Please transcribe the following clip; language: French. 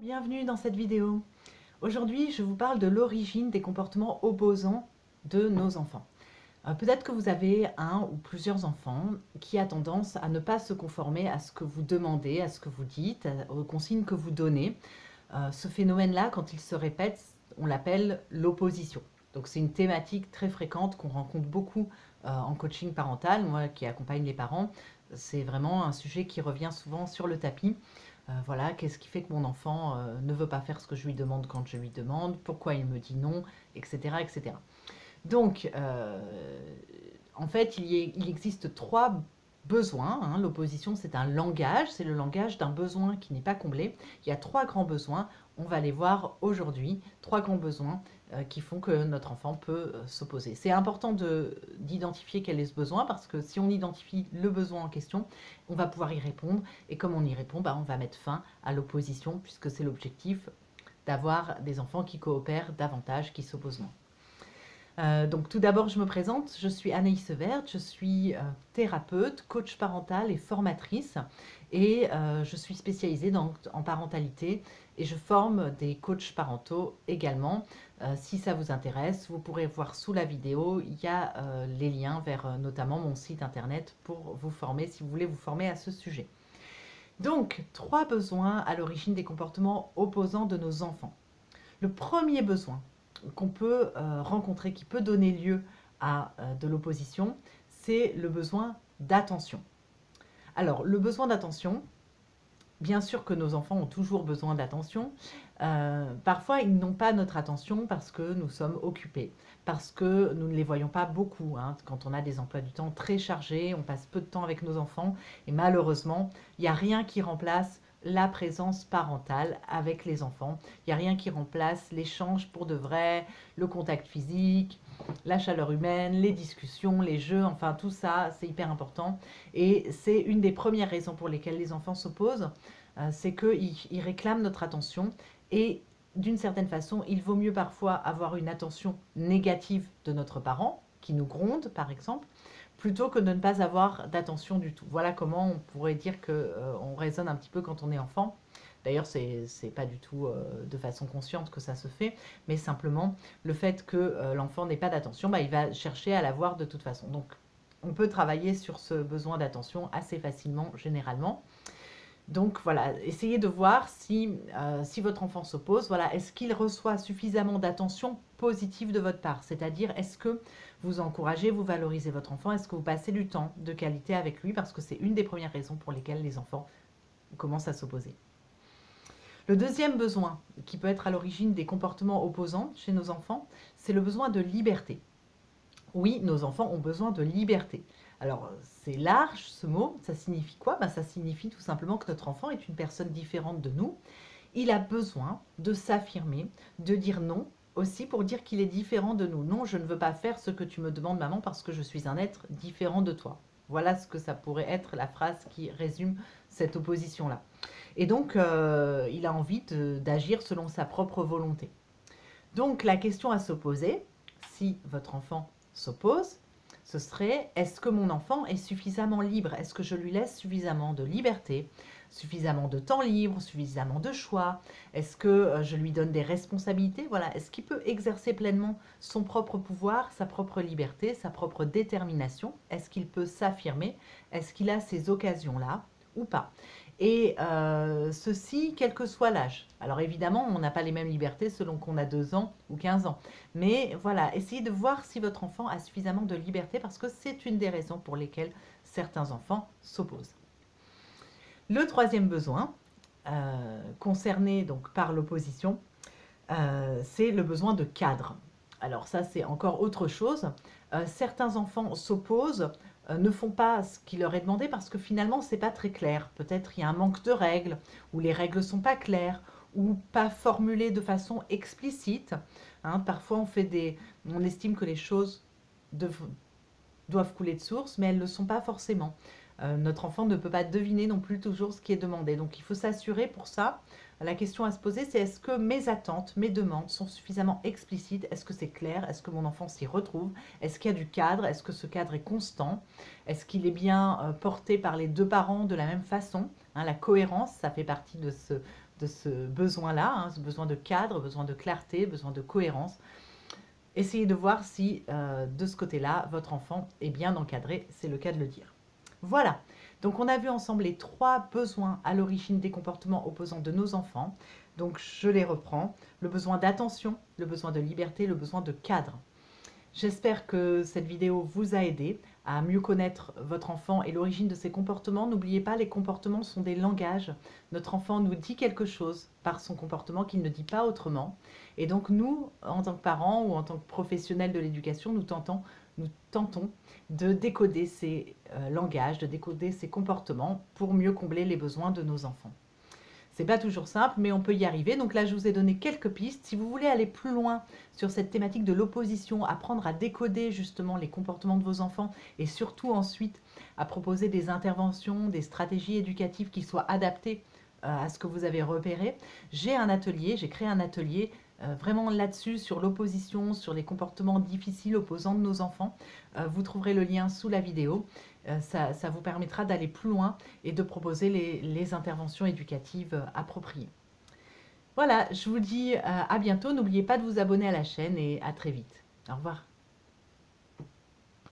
Bienvenue dans cette vidéo. Aujourd'hui, je vous parle de l'origine des comportements opposants de nos enfants. Peut-être que vous avez un ou plusieurs enfants qui a tendance à ne pas se conformer à ce que vous demandez, à ce que vous dites, aux consignes que vous donnez. Ce phénomène-là, quand il se répète, on l'appelle l'opposition. Donc c'est une thématique très fréquente qu'on rencontre beaucoup en coaching parental. Moi qui accompagne les parents, c'est vraiment un sujet qui revient souvent sur le tapis. Voilà, qu'est-ce qui fait que mon enfant ne veut pas faire ce que je lui demande quand je lui demande, pourquoi il me dit non, etc. etc. Donc, en fait, il existe trois besoins. Hein. L'opposition, c'est un langage, c'est le langage d'un besoin qui n'est pas comblé. Il y a trois grands besoins, on va les voir aujourd'hui, trois grands besoins qui font que notre enfant peut s'opposer. C'est important d'identifier quel est ce besoin parce que si on identifie le besoin en question, on va pouvoir y répondre et comme on y répond, on va mettre fin à l'opposition puisque c'est l'objectif d'avoir des enfants qui coopèrent davantage, qui s'opposent moins. Donc tout d'abord, je me présente, je suis Anaïs Severt, je suis thérapeute, coach parental et formatrice et je suis spécialisée en parentalité et je forme des coachs parentaux également. Si ça vous intéresse, vous pourrez voir sous la vidéo, il y a les liens vers notamment mon site internet pour vous former si vous voulez vous former à ce sujet. Donc, trois besoins à l'origine des comportements opposants de nos enfants. Le premier besoin qu'on peut rencontrer, qui peut donner lieu à de l'opposition, c'est le besoin d'attention. Alors, le besoin d'attention, bien sûr que nos enfants ont toujours besoin d'attention. Parfois, ils n'ont pas notre attention parce que nous sommes occupés, parce que nous ne les voyons pas beaucoup. Hein. Quand on a des emplois du temps très chargés, on passe peu de temps avec nos enfants et malheureusement, il n'y a rien qui remplace la présence parentale avec les enfants. Il n'y a rien qui remplace l'échange pour de vrai, le contact physique, la chaleur humaine, les discussions, les jeux, enfin tout ça, c'est hyper important. Et c'est une des premières raisons pour lesquelles les enfants s'opposent, c'est qu'ils réclament notre attention et d'une certaine façon, il vaut mieux parfois avoir une attention négative de notre parent, qui nous gronde par exemple, plutôt que de ne pas avoir d'attention du tout. Voilà comment on pourrait dire qu'on raisonne un petit peu quand on est enfant. D'ailleurs, c'est pas du tout de façon consciente que ça se fait, mais simplement le fait que l'enfant n'ait pas d'attention, il va chercher à l'avoir de toute façon. Donc, on peut travailler sur ce besoin d'attention assez facilement, généralement. Donc voilà, essayez de voir si votre enfant s'oppose, voilà, est-ce qu'il reçoit suffisamment d'attention positive de votre part? C'est-à-dire, est-ce que vous encouragez, vous valorisez votre enfant? Est-ce que vous passez du temps de qualité avec lui? Parce que c'est une des premières raisons pour lesquelles les enfants commencent à s'opposer. Le deuxième besoin qui peut être à l'origine des comportements opposants chez nos enfants, c'est le besoin de liberté. Oui, nos enfants ont besoin de liberté. Alors, c'est large ce mot, ça signifie quoi? Ça signifie tout simplement que notre enfant est une personne différente de nous. Il a besoin de s'affirmer, de dire non, aussi pour dire qu'il est différent de nous. Non, je ne veux pas faire ce que tu me demandes, maman, parce que je suis un être différent de toi. Voilà ce que ça pourrait être la phrase qui résume cette opposition-là. Et donc, il a envie d'agir selon sa propre volonté. Donc, la question à se poser, si votre enfant s'oppose, ce serait: est-ce que mon enfant est suffisamment libre? Est-ce que je lui laisse suffisamment de liberté, suffisamment de temps libre, suffisamment de choix? Est-ce que je lui donne des responsabilités? Voilà, est-ce qu'il peut exercer pleinement son propre pouvoir, sa propre liberté, sa propre détermination? Est-ce qu'il peut s'affirmer? Est-ce qu'il a ces occasions-là ou pas? Et ceci, quel que soit l'âge. Alors évidemment, on n'a pas les mêmes libertés selon qu'on a 2 ans ou 15 ans. Mais voilà, essayez de voir si votre enfant a suffisamment de liberté parce que c'est une des raisons pour lesquelles certains enfants s'opposent. Le troisième besoin, concerné donc par l'opposition, c'est le besoin de cadre. Alors ça, c'est encore autre chose. Certains enfants s'opposent, ne font pas ce qui leur est demandé parce que finalement, c'est pas très clair. Peut-être il y a un manque de règles, ou les règles ne sont pas claires, ou pas formulées de façon explicite. Hein, parfois, on estime que les choses doivent couler de source, mais elles ne le sont pas forcément. Notre enfant ne peut pas deviner non plus toujours ce qui est demandé. Donc il faut s'assurer pour ça. La question à se poser, c'est: est-ce que mes attentes, mes demandes sont suffisamment explicites? Est-ce que c'est clair? Est-ce que mon enfant s'y retrouve? Est-ce qu'il y a du cadre? Est-ce que ce cadre est constant? Est-ce qu'il est bien porté par les deux parents de la même façon? Hein, la cohérence, ça fait partie de de ce besoin-là, hein, ce besoin de cadre, besoin de clarté, besoin de cohérence. Essayez de voir si de ce côté-là, votre enfant est bien encadré, c'est le cas de le dire. Voilà, donc on a vu ensemble les 3 besoins à l'origine des comportements opposants de nos enfants. Donc je les reprends, le besoin d'attention, le besoin de liberté, le besoin de cadre. J'espère que cette vidéo vous a aidé à mieux connaître votre enfant et l'origine de ses comportements. N'oubliez pas, les comportements sont des langages. Notre enfant nous dit quelque chose par son comportement qu'il ne dit pas autrement. Et donc nous, en tant que parents ou en tant que professionnels de l'éducation, nous tentons de décoder ces langages, de décoder ces comportements pour mieux combler les besoins de nos enfants. C'est pas toujours simple, mais on peut y arriver. Donc là, je vous ai donné quelques pistes. Si vous voulez aller plus loin sur cette thématique de l'opposition, apprendre à décoder justement les comportements de vos enfants et surtout ensuite à proposer des interventions, des stratégies éducatives qui soient adaptées à ce que vous avez repéré, j'ai créé un atelier vraiment là-dessus, sur l'opposition, sur les comportements difficiles opposants de nos enfants. Vous trouverez le lien sous la vidéo. Ça vous permettra d'aller plus loin et de proposer les interventions éducatives appropriées. Voilà, je vous dis à bientôt. N'oubliez pas de vous abonner à la chaîne et à très vite. Au revoir.